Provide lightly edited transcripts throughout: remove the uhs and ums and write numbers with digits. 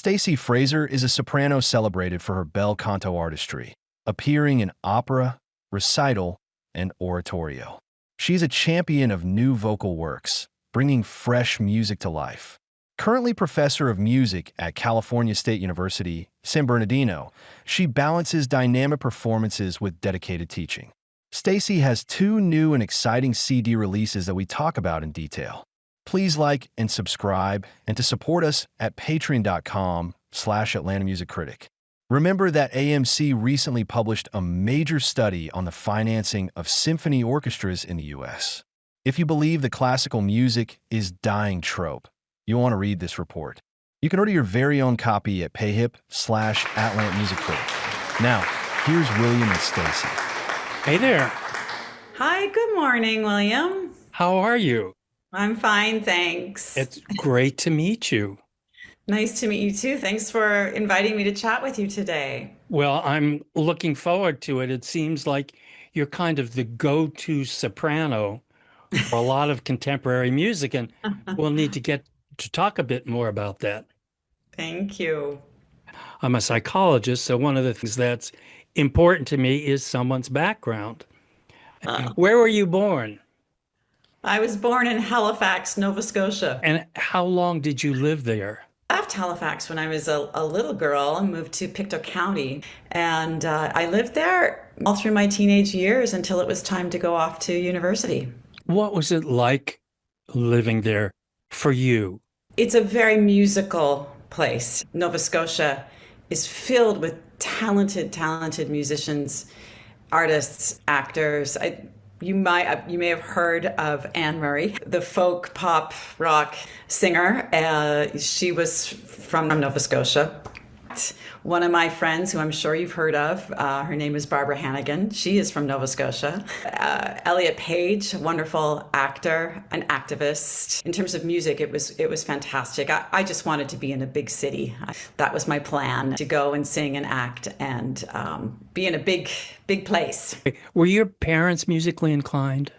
Stacey Fraser is a soprano celebrated for her bel canto artistry, appearing in opera, recital, and oratorio. She's a champion of new vocal works, bringing fresh music to life. Currently professor of music at California State University, San Bernardino, she balances dynamic performances with dedicated teaching. Stacey has two new and exciting CD releases that we talk about in detail. Please like and subscribe, and to support us at patreon.com/Atlanta Music Critic. Remember that AMC recently published a major study on the financing of symphony orchestras in the U.S. If you believe the classical music is dying trope, you'll want to read this report. You can order your very own copy at payhip/Atlanta Music Critic. Now, here's William and Stacey. Hey there. Hi, good morning, William. How are you? I'm fine, thanks. It's great to meet you. Nice to meet you too. Thanks for inviting me to chat with you today. Well, I'm looking forward to it. It seems like you're kind of the go-to soprano for a lot of contemporary music, and we'll need to get to talk a bit more about that. Thank you. I'm a psychologist, so one of the things that's important to me is someone's background. Where were you born? I was born in Halifax, Nova Scotia. And how long did you live there? I left Halifax when I was a little girl and moved to Pictou County. And I lived there all through my teenage years until it was time to go off to university. What was it like living there for you? It's a very musical place. Nova Scotia is filled with talented musicians, artists, actors. You may have heard of Anne Murray, the folk pop rock singer. She was from Nova Scotia. One of my friends, who I'm sure you've heard of, her name is Barbara Hannigan. She is from Nova Scotia. Elliot Page, a wonderful actor, an activist. In terms of music, it was fantastic. I just wanted to be in a big city. That was my plan, to go and sing and act and be in a big place. Were your parents musically inclined?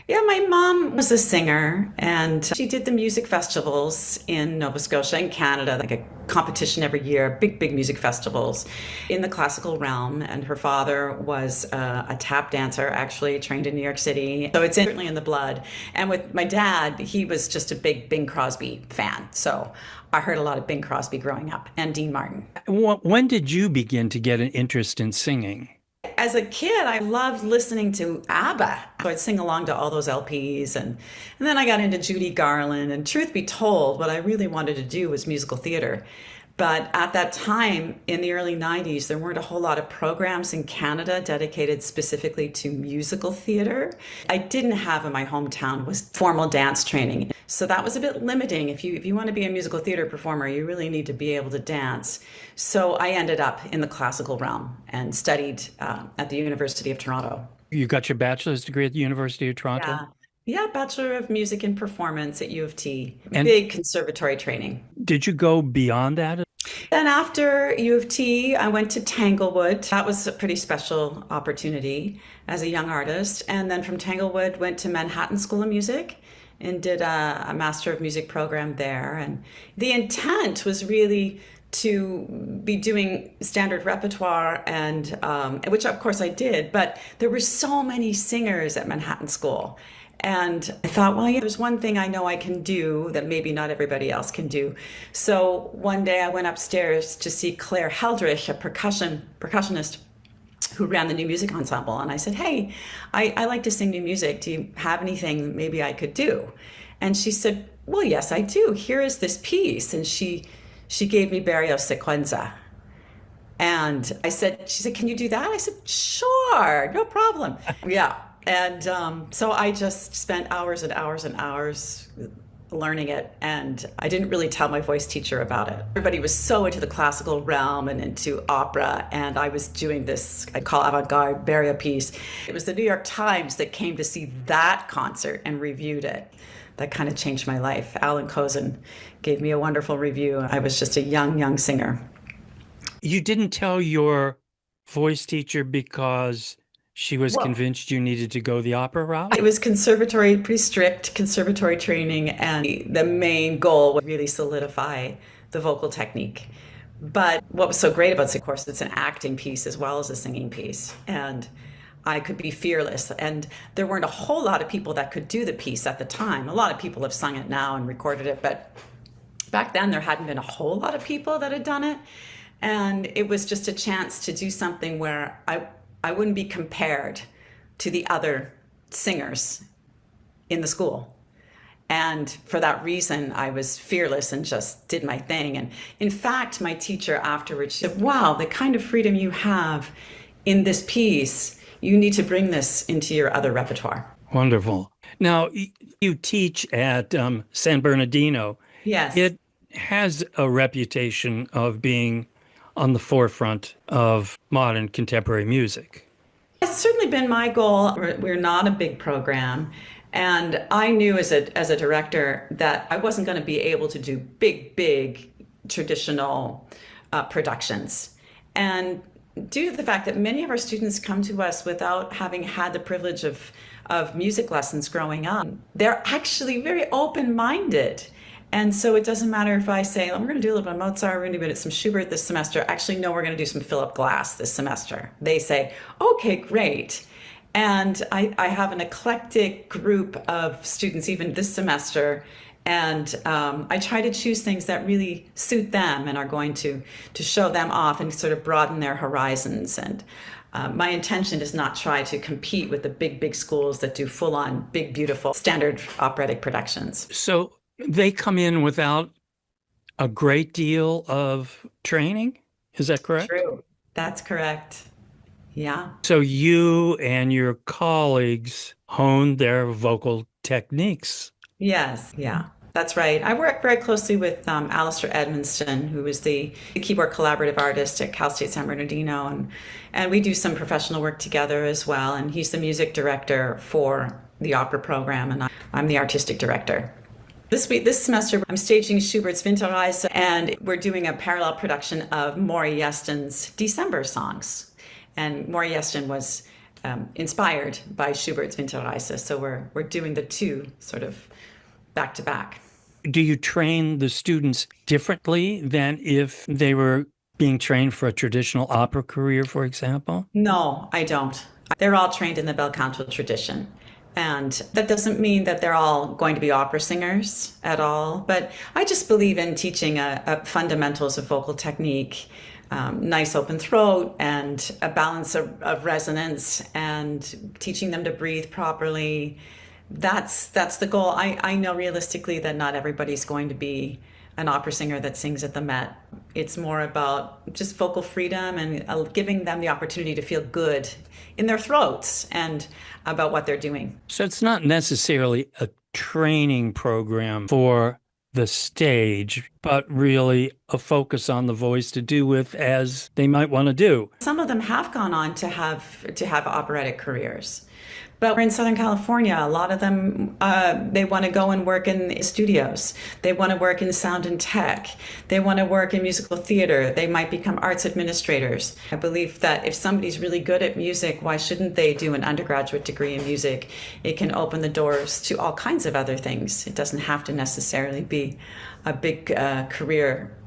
Yeah, my mom was a singer, and she did the music festivals in Nova Scotia and Canada, like a competition every year, big music festivals in the classical realm. And her father was a tap dancer, actually trained in New York City. So it's certainly in the blood. And with my dad, he was just a big Bing Crosby fan. So I heard a lot of Bing Crosby growing up, and Dean Martin. When did you begin to get an interest in singing? As a kid, I loved listening to ABBA. So I'd sing along to all those LPs. And then I got into Judy Garland. And truth be told, what I really wanted to do was musical theater. But at that time, in the early 90s, there weren't a whole lot of programs in Canada dedicated specifically to musical theater. I didn't have in my hometown was formal dance training. So that was a bit limiting. If you want to be a musical theater performer, you really need to be able to dance. So I ended up in the classical realm and studied at the University of Toronto. You got your bachelor's degree at the University of Toronto? Yeah, Bachelor of Music and Performance at U of T. And big conservatory training. Did you go beyond that? Then after U of T, I went to Tanglewood. That was a pretty special opportunity as a young artist. And then from Tanglewood, went to Manhattan School of Music and did a Master of Music program there. And the intent was really to be doing standard repertoire, and which of course I did, but there were so many singers at Manhattan School. And I thought, well, yeah, there's one thing I know I can do that maybe not everybody else can do. So one day I went upstairs to see Claire Heldrich, a percussionist who ran the New Music Ensemble. And I said, hey, I like to sing new music. Do you have anything maybe I could do? And she said, well, yes, I do. Here is this piece. And she gave me Barrios Sequenza. And she said, can you do that? I said, sure, no problem. Yeah. And so I just spent hours and hours and hours learning it. And I didn't really tell my voice teacher about it. Everybody was so into the classical realm and into opera. And I was doing this, I call avant-garde Barrios piece. It was the New York Times that came to see that concert and reviewed it. That kind of changed my life. Alan Kozin gave me a wonderful review. I was just a young singer. You didn't tell your voice teacher because she was convinced you needed to go the opera route? It was pretty strict conservatory training, and the main goal was really solidify the vocal technique. But what was so great about it, of course, it's an acting piece as well as a singing piece. And I could be fearless. And there weren't a whole lot of people that could do the piece at the time. A lot of people have sung it now and recorded it, but back then there hadn't been a whole lot of people that had done it. And it was just a chance to do something where I wouldn't be compared to the other singers in the school. And for that reason, I was fearless and just did my thing. And in fact, my teacher afterwards said, wow, the kind of freedom you have in this piece, you need to bring this into your other repertoire. Wonderful. Now, you teach at San Bernardino. Yes. It has a reputation of being on the forefront of modern contemporary music. It's certainly been my goal. We're not a big program. And I knew as a director that I wasn't going to be able to do big traditional productions. And due to the fact that many of our students come to us without having had the privilege of music lessons growing up, they're actually very open-minded. And so it doesn't matter if I say, we're going to do a little bit of Mozart, we're going to do a bit of some Schubert this semester. Actually, no, we're going to do some Philip Glass this semester. They say, okay, great. And I have an eclectic group of students even this semester. And I try to choose things that really suit them and are going to show them off and sort of broaden their horizons. And my intention is not try to compete with the big schools that do full-on, big, beautiful, standard operatic productions. So they come in without a great deal of training? Is that correct? True. That's correct. Yeah. So you and your colleagues honed their vocal techniques. Yes. Yeah. That's right. I work very closely with Alistair Edmonston, who is the keyboard collaborative artist at Cal State San Bernardino, and we do some professional work together as well. And he's the music director for the opera program, and I'm the artistic director. This semester, I'm staging Schubert's Winterreise, and we're doing a parallel production of Maury Yeston's December songs. And Maury Yeston was inspired by Schubert's Winterreise, so we're doing the two sort of back to back. Do you train the students differently than if they were being trained for a traditional opera career, for example? No, I don't. They're all trained in the bel canto tradition. And that doesn't mean that they're all going to be opera singers at all. But I just believe in teaching fundamentals of vocal technique, nice open throat, and a balance of resonance, and teaching them to breathe properly. That's the goal. I know realistically that not everybody's going to be an opera singer that sings at the Met. It's more about just vocal freedom and giving them the opportunity to feel good in their throats and about what they're doing. So it's not necessarily a training program for the stage, but really a focus on the voice to do with as they might want to do. Some of them have gone on to have operatic careers. But we're in Southern California. A lot of them, they want to go and work in studios. They want to work in sound and tech. They want to work in musical theater. They might become arts administrators. I believe that if somebody's really good at music, why shouldn't they do an undergraduate degree in music? It can open the doors to all kinds of other things. It doesn't have to necessarily be a big career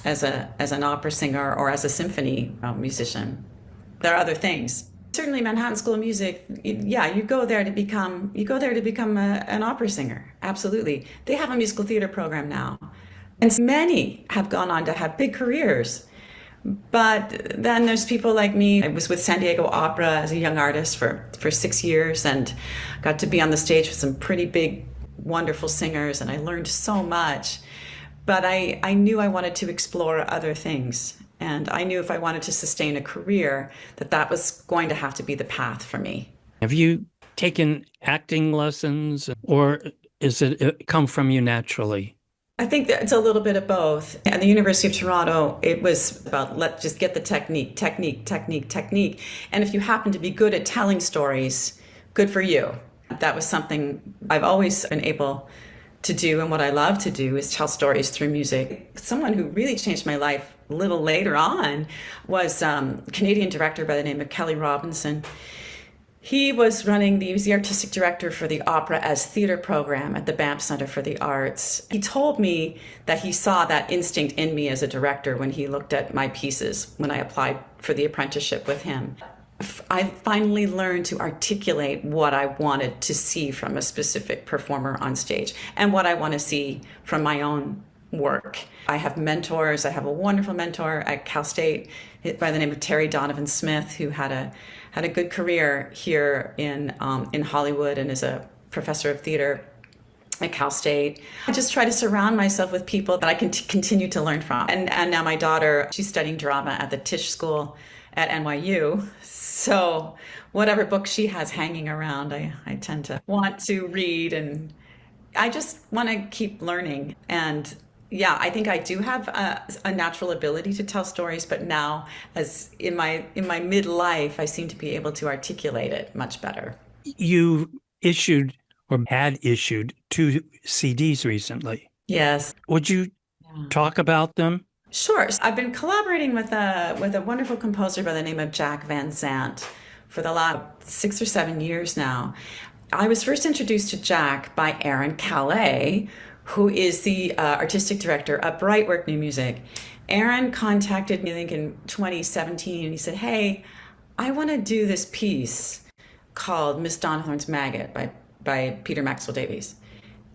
as an opera singer or as a symphony musician. There are other things. Certainly, Manhattan School of Music, yeah, you go there to become an opera singer. Absolutely. They have a musical theater program now. And many have gone on to have big careers. But then there's people like me. I was with San Diego Opera as a young artist for 6 years and got to be on the stage with some pretty big, wonderful singers, and I learned so much. But I knew I wanted to explore other things. And I knew if I wanted to sustain a career, that was going to have to be the path for me. Have you taken acting lessons, or is it come from you naturally? I think that it's a little bit of both. At the University of Toronto, it was about let's just get the technique. And if you happen to be good at telling stories, good for you. That was something I've always been able to do, and what I love to do is tell stories through music. Someone who really changed my life a little later on was a Canadian director by the name of Kelly Robinson. He was he was the artistic director for the opera as theater program at the Banff Center for the Arts. He told me that he saw that instinct in me as a director when he looked at my pieces when I applied for the apprenticeship with him. I finally learned to articulate what I wanted to see from a specific performer on stage and what I want to see from my own work. I have mentors. I have a wonderful mentor at Cal State by the name of Terry Donovan Smith, who had a good career here in Hollywood and is a professor of theater at Cal State. I just try to surround myself with people that I can continue to learn from. And now my daughter, she's studying drama at the Tisch School at NYU. So whatever book she has hanging around, I tend to want to read, and I just want to keep learning. And yeah, I think I do have a natural ability to tell stories, but now, as in my midlife, I seem to be able to articulate it much better. You issued or had issued 2 CDs recently. Yes. Would you talk about them? Sure. So I've been collaborating with a wonderful composer by the name of Jack Van Zandt for the last 6 or 7 years now. I was first introduced to Jack by Aaron Calais, who is the artistic director of Brightwork New Music. Aaron contacted me, I think, in 2017, and he said, "Hey, I want to do this piece called Miss Donahorn's Maggot by Peter Maxwell Davies.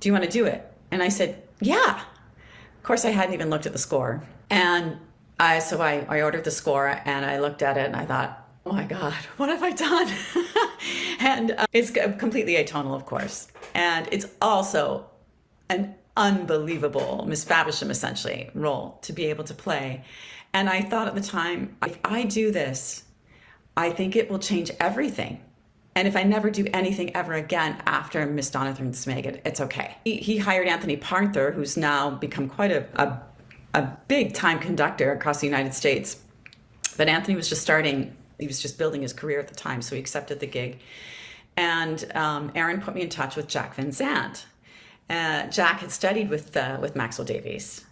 Do you want to do it?" And I said, "Yeah." Of course, I hadn't even looked at the score. And I ordered the score, and I looked at it, and I thought, "Oh my God, what have I done?" And it's completely atonal, of course. And it's also an unbelievable Miss Faversham, essentially, role to be able to play. And I thought at the time, if I do this, I think it will change everything. And if I never do anything ever again after Miss Donahorn's Maggot, it's okay. He hired Anthony Parther, who's now become quite a big-time conductor across the United States. But Anthony was just starting. He was just building his career at the time, so he accepted the gig. And Aaron put me in touch with Jack Van Zandt. Jack had studied with Maxwell Davies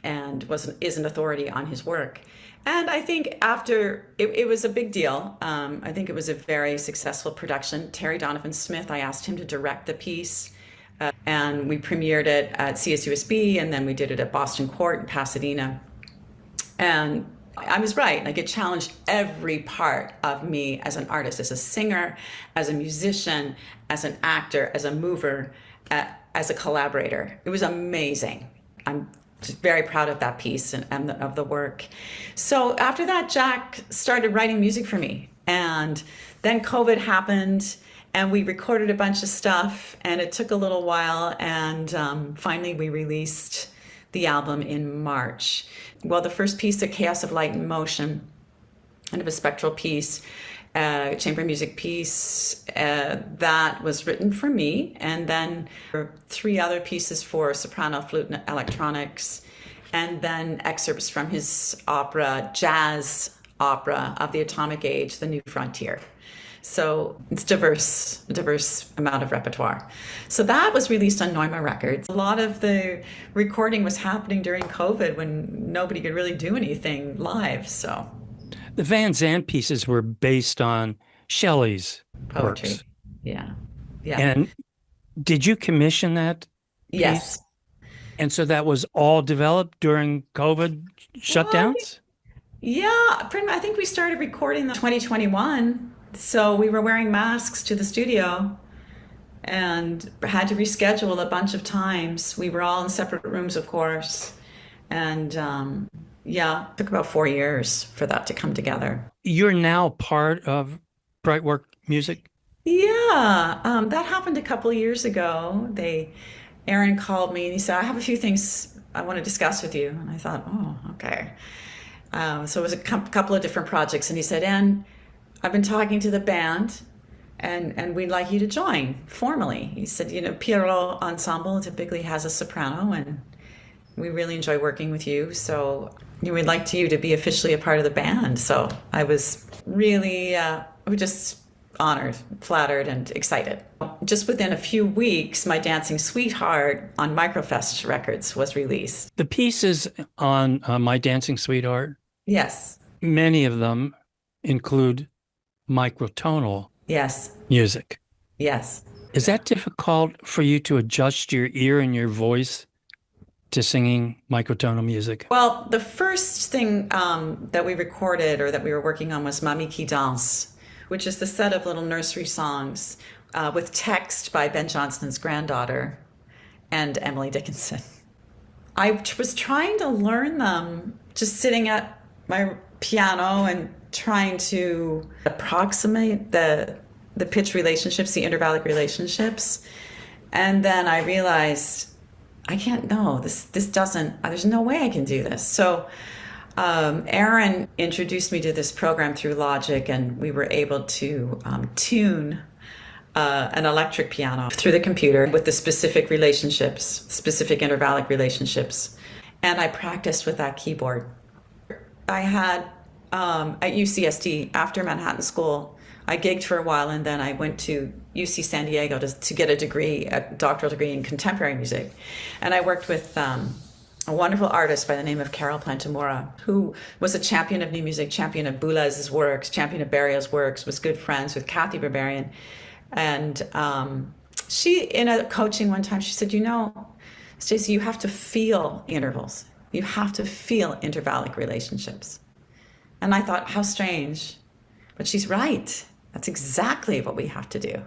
and is an authority on his work. And I think after, it was a big deal. I think it was a very successful production. Terry Donovan Smith, I asked him to direct the piece. And we premiered it at CSUSB, and then we did it at Boston Court in Pasadena. And I was right. Like, it challenged every part of me as an artist, as a singer, as a musician, as an actor, as a mover, as a collaborator. It was amazing. I'm just very proud of that piece and of the work. So after that, Jack started writing music for me. And then COVID happened, and we recorded a bunch of stuff, and it took a little while. And finally, we released the album in March. Well, the first piece, The Chaos of Light and Motion, kind of a spectral piece, chamber music piece, that was written for me. And then 3 other pieces for soprano, flute, and electronics. And then excerpts from his opera, jazz opera of the Atomic Age, The New Frontier. So it's a diverse amount of repertoire. So that was released on Neuma Records. A lot of the recording was happening during COVID when nobody could really do anything live. So the Van Zandt pieces were based on Shelley's poetry. Works. Yeah. And did you commission that piece? Yes. And so that was all developed during COVID shutdowns? Yeah, pretty much. I think we started recording in 2021. So we were wearing masks to the studio and had to reschedule a bunch of times. We were all in separate rooms, of course. And it took about 4 years for that to come together. You're now part of Brightwork Music? Yeah, that happened a couple of years ago. Aaron called me and he said, "I have a few things I want to discuss with you." And I thought, oh, okay. So it was a couple of different projects. And he said, "Anne, I've been talking to the band, and we'd like you to join formally." He said, Pierrot Ensemble typically has a soprano, and we really enjoy working with you. So we'd like you to be officially a part of the band. So I was really just honored, flattered, and excited. Just within a few weeks, my Dancing Sweetheart on Microfest Records was released. The pieces on My Dancing Sweetheart? Yes. Many of them include microtonal Yes. music. Yes. Is that difficult for you to adjust your ear and your voice to singing microtonal music? Well, the first thing that we recorded or that we were working on was Mamie qui danse, which is the set of little nursery songs with text by Ben Jonson's granddaughter and Emily Dickinson. I was trying to learn them just sitting at my piano and trying to approximate the pitch relationships, the intervallic relationships. And then I realized I can't, no, this doesn't, there's no way I can do this. So Aaron introduced me to this program through Logic, and we were able to tune an electric piano through the computer with the specific relationships, specific intervallic relationships. And I practiced with that keyboard. I had at UCSD after Manhattan School, I gigged for a while, and then I went to UC San Diego to get a doctoral degree in contemporary music. And I worked with a wonderful artist by the name of Carol Plantamura, who was a champion of new music, champion of Boulez's works, champion of Barrios' works, was good friends with Kathy Berberian. And she, in a coaching one time, she said, you know, Stacey, you have to feel intervals. You have to feel intervallic relationships. And I thought, how strange. But she's right. That's exactly what we have to do.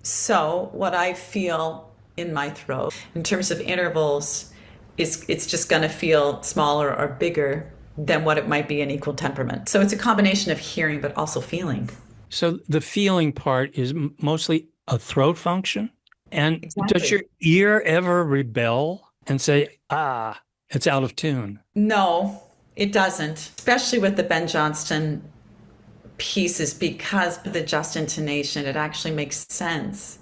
So what I feel in my throat in terms of intervals is it's just going to feel smaller or bigger than what it might be in equal temperament. So it's a combination of hearing but also feeling. So the feeling part is mostly a throat function. And Exactly. Does your ear ever rebel and say, it's out of tune? No, it doesn't, especially with the Ben Johnston pieces, because of the just intonation, it actually makes sense.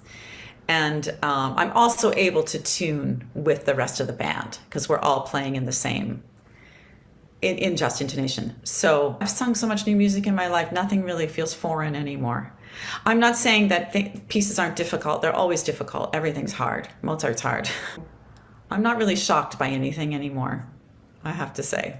And I'm also able to tune with the rest of the band because we're all playing in the same, in just intonation. So I've sung so much new music in my life, nothing really feels foreign anymore. I'm not saying that pieces aren't difficult. They're always difficult. Everything's hard. Mozart's hard. I'm not really shocked by anything anymore, I have to say.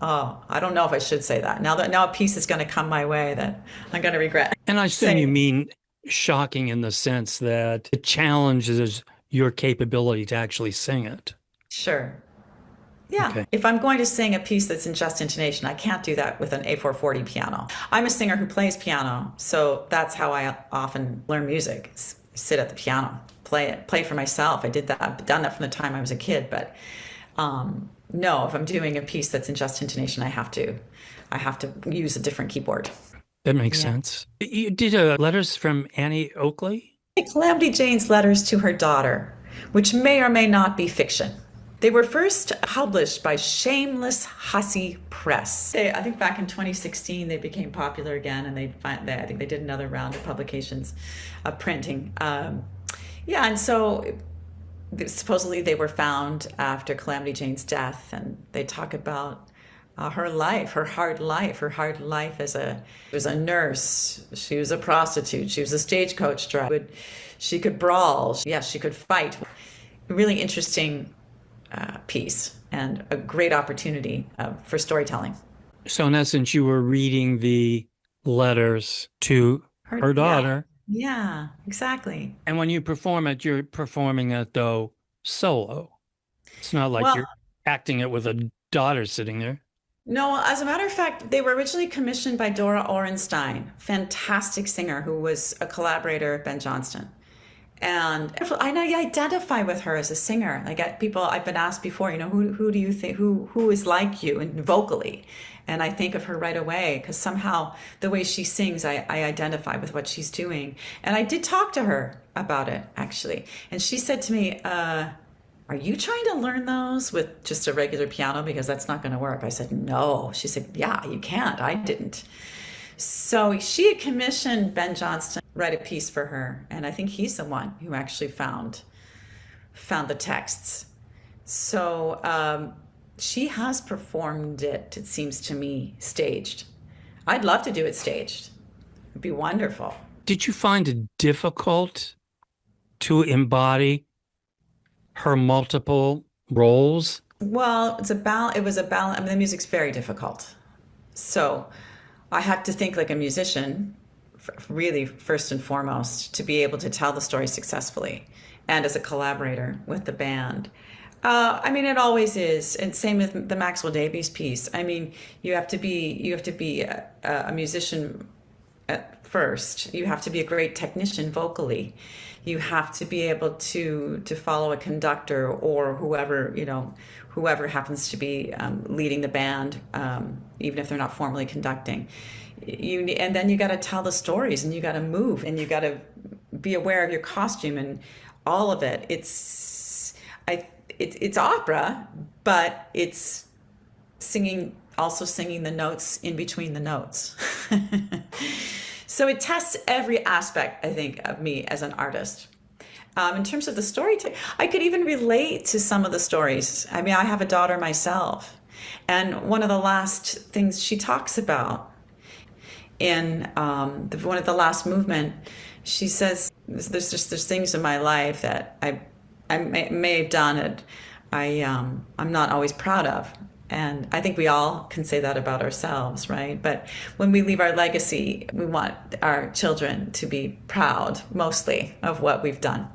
Oh, I don't know if I should say that. Now a piece is going to come my way that I'm going to regret. And I assume you mean shocking in the sense that it challenges your capability to actually sing it. Sure. Yeah. Okay. If I'm going to sing a piece that's in just intonation, I can't do that with an A440 piano. I'm a singer who plays piano, so that's how I often learn music. Sit at the piano, play for myself. I did that. I've done that from the time I was a kid, but no, if I'm doing a piece that's in just intonation, I have to use a different keyboard. That makes sense. You did letters from Annie Oakley? Calamity Jane's letters to her daughter, which may or may not be fiction. They were first published by Shameless Hussy Press. I think back in 2016 they became popular again, and I think they did another round of publications, of printing. And so supposedly they were found after Calamity Jane's death, and they talk about her life, her hard life as a nurse. She was a prostitute. She was a stagecoach driver. She could brawl. Yes, she could fight. A really interesting piece and a great opportunity for storytelling. So in essence, you were reading the letters to her daughter. Yeah, exactly. And when you perform it, you're performing it, though, solo. It's not like you're acting it with a daughter sitting there. No, as a matter of fact, they were originally commissioned by Dora Orenstein, fantastic singer who was a collaborator of Ben Johnston. And I identify with her as a singer. I've been asked before, who do you think, who is like you and vocally? And I think of her right away because somehow the way she sings, I identify with what she's doing. And I did talk to her about it, actually. And she said to me, are you trying to learn those with just a regular piano? Because that's not going to work. I said, no. She said, yeah, you can't. I didn't. So she had commissioned Ben Johnston write a piece for her. And I think he's the one who actually found the texts. So she has performed it seems to me, staged. I'd love to do it staged. It'd be wonderful. Did you find it difficult to embody her multiple roles? Well, it was a balance. I mean, the music's very difficult. So I had to think like a musician really first and foremost, to be able to tell the story successfully and as a collaborator with the band. I mean, it always is, and same with the Maxwell Davies piece. I mean, you have to be a musician at first. You have to be a great technician vocally. You have to be able to follow a conductor or whoever happens to be leading the band, even if they're not formally conducting. And then you got to tell the stories, and you got to move, and you got to be aware of your costume and all of it. It's opera, but it's also singing the notes in between the notes. So it tests every aspect, I think, of me as an artist. In terms of the storytelling, I could even relate to some of the stories. I mean, I have a daughter myself, and one of the last things she talks about in one of the last movement, she says, there's things in my life that I may have done it I'm not always proud of. And I think we all can say that about ourselves, right? But when we leave our legacy, we want our children to be proud, mostly, of what we've done.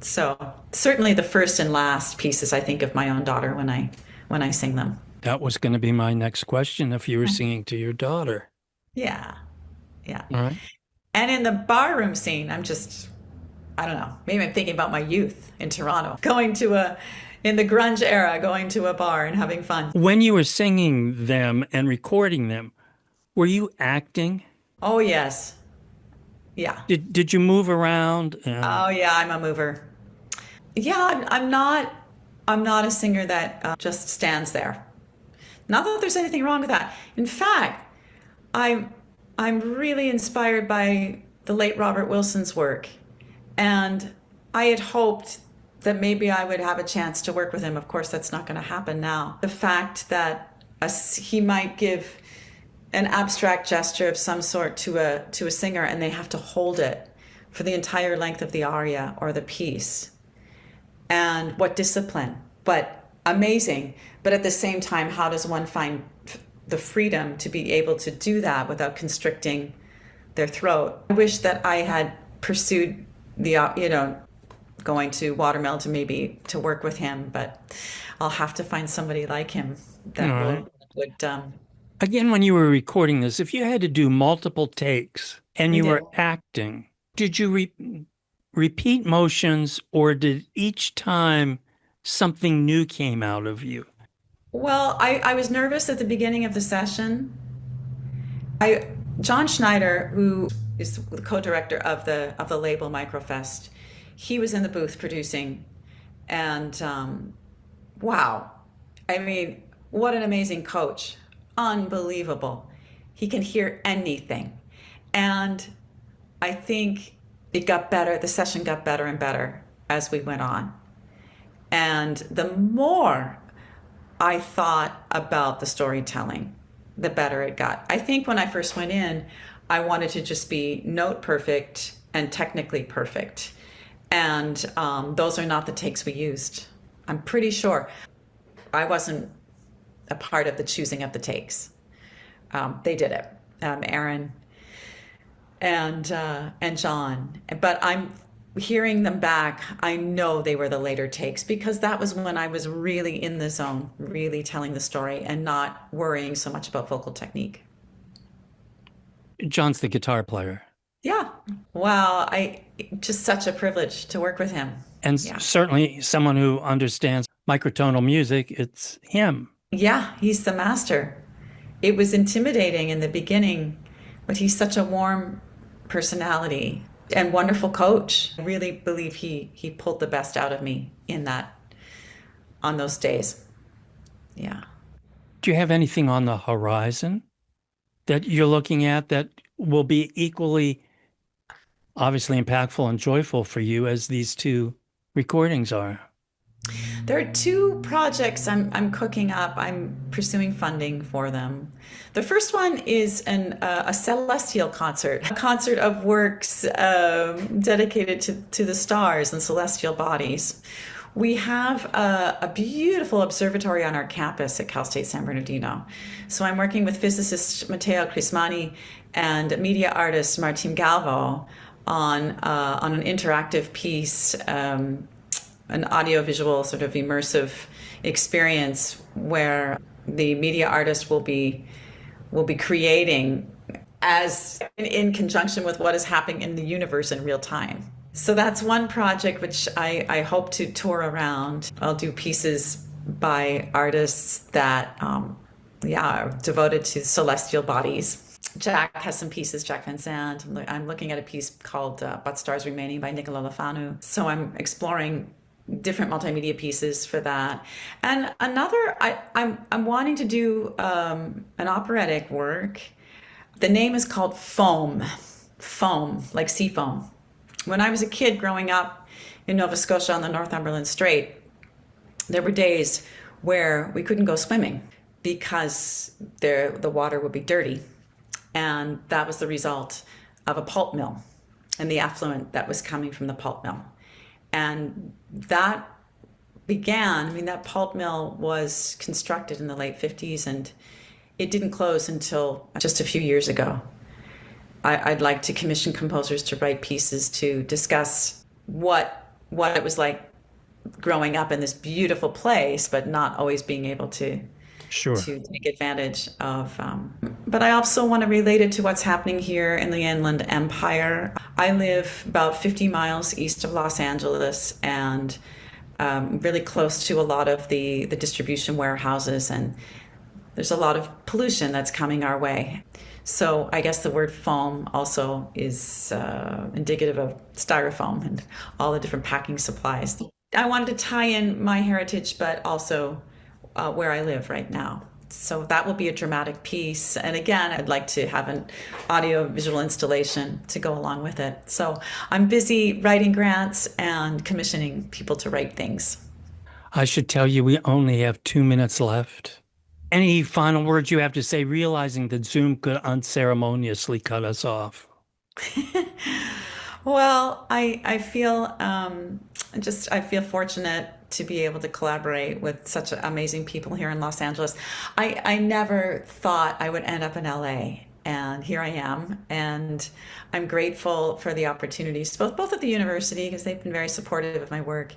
So certainly the first and last pieces, I think, of my own daughter when I sing them. That was going to be my next question, if you were singing to your daughter. Yeah. All right. And in the barroom scene, I don't know, maybe I'm thinking about my youth in Toronto, in the grunge era, going to a bar and having fun. When you were singing them and recording them, were you acting? Oh, yes. Yeah. Did you move around? Oh, yeah, I'm a mover. Yeah, I'm not a singer that just stands there. Not that there's anything wrong with that. In fact, I'm really inspired by the late Robert Wilson's work. And I had hoped that maybe I would have a chance to work with him. Of course, that's not going to happen now. The fact that he might give an abstract gesture of some sort to a singer, and they have to hold it for the entire length of the aria or the piece. And what discipline, but amazing. But at the same time, how does one find the freedom to be able to do that without constricting their throat? I wish that I had pursued going to Watermill to work with him, but I'll have to find somebody like him that would. Again, when you were recording this, if you had to do multiple takes and you were acting, did you repeat motions, or did each time something new came out of you? Well, I was nervous at the beginning of the session. John Schneider, who is the co-director of the label Microfest, he was in the booth producing, and wow, I mean, what an amazing coach. Unbelievable. He can hear anything. And I think it got better, the session got better and better as we went on. And the more I thought about the storytelling, the better it got. I think when I first went in, I wanted to just be note perfect and technically perfect. And those are not the takes we used. I'm pretty sure. I wasn't a part of the choosing of the takes. They did it, Aaron and John. But I'm hearing them back. I know they were the later takes, because that was when I was really in the zone, really telling the story and not worrying so much about vocal technique. John's the guitar player. Yeah. Wow. Just such a privilege to work with him. And certainly someone who understands microtonal music, it's him. Yeah, he's the master. It was intimidating in the beginning, but he's such a warm personality and wonderful coach. I really believe he pulled the best out of me on those days. Yeah. Do you have anything on the horizon that you're looking at that will be equally obviously impactful and joyful for you as these two recordings are? There are two projects I'm cooking up. I'm pursuing funding for them. The first one is a celestial concert, a concert of works dedicated to the stars and celestial bodies, We have a beautiful observatory on our campus at Cal State San Bernardino. So I'm working with physicist Matteo Crismani and media artist Martin Galvo on an interactive piece, an audiovisual sort of immersive experience where the media artist will be creating as in conjunction with what is happening in the universe in real time. So that's one project which I hope to tour around. I'll do pieces by artists that are devoted to celestial bodies. Jack has some pieces, Jack Van Sant. I'm looking at a piece called But Stars Remaining by Nicola Lefanu. So I'm exploring different multimedia pieces for that. And another, I'm wanting to do an operatic work. The name is called Foam, like sea foam. When I was a kid growing up in Nova Scotia on the Northumberland Strait, there were days where we couldn't go swimming because the water would be dirty. And that was the result of a pulp mill and the effluent that was coming from the pulp mill. And that that pulp mill was constructed in the late 50s and it didn't close until just a few years ago. I'd like to commission composers to write pieces to discuss what it was like growing up in this beautiful place, but not always being able to take advantage of. But I also want to relate it to what's happening here in the Inland Empire. I live about 50 miles east of Los Angeles and really close to a lot of the distribution warehouses, and there's a lot of pollution that's coming our way. So I guess the word foam also is indicative of styrofoam and all the different packing supplies. I wanted to tie in my heritage, but also where I live right now. So that will be a dramatic piece. And again, I'd like to have an audio visual installation to go along with it. So I'm busy writing grants and commissioning people to write things. I should tell you, we only have 2 minutes left. Any final words you have to say, realizing that Zoom could unceremoniously cut us off? Well, I feel I feel fortunate to be able to collaborate with such amazing people here in Los Angeles. I never thought I would end up in LA, and here I am, and I'm grateful for the opportunities, both at the university, because they've been very supportive of my work,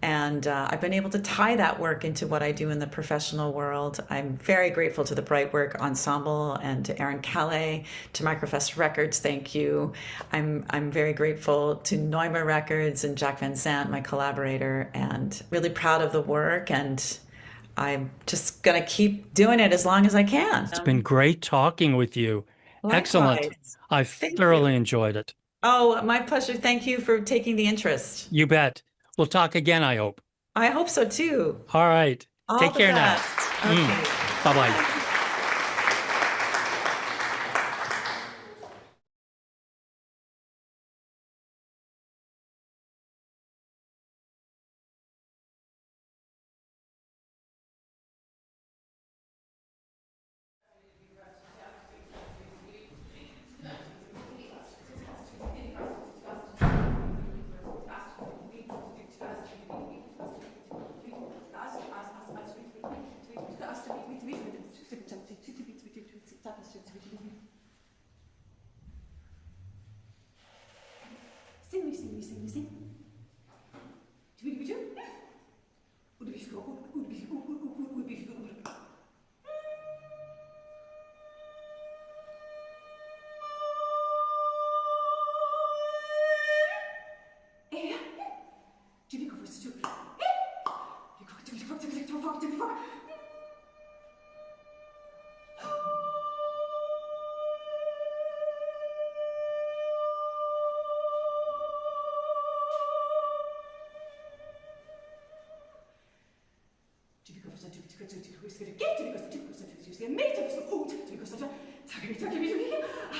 and I've been able to tie that work into what I do in the professional world. I'm very grateful to the Brightwork Ensemble and to Aaron Calais, to Microfest Records, thank you. I'm very grateful to Neuma Records and Jack Van Sant, my collaborator, and really proud of the work, and I'm just going to keep doing it as long as I can. It's been great talking with you. Likewise. Excellent. I thoroughly enjoyed it. Oh, my pleasure. Thank you for taking the interest. You bet. We'll talk again, I hope. I hope so too. All right. Take care now. Okay. Bye-bye.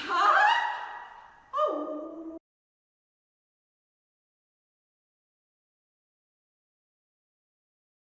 Ah!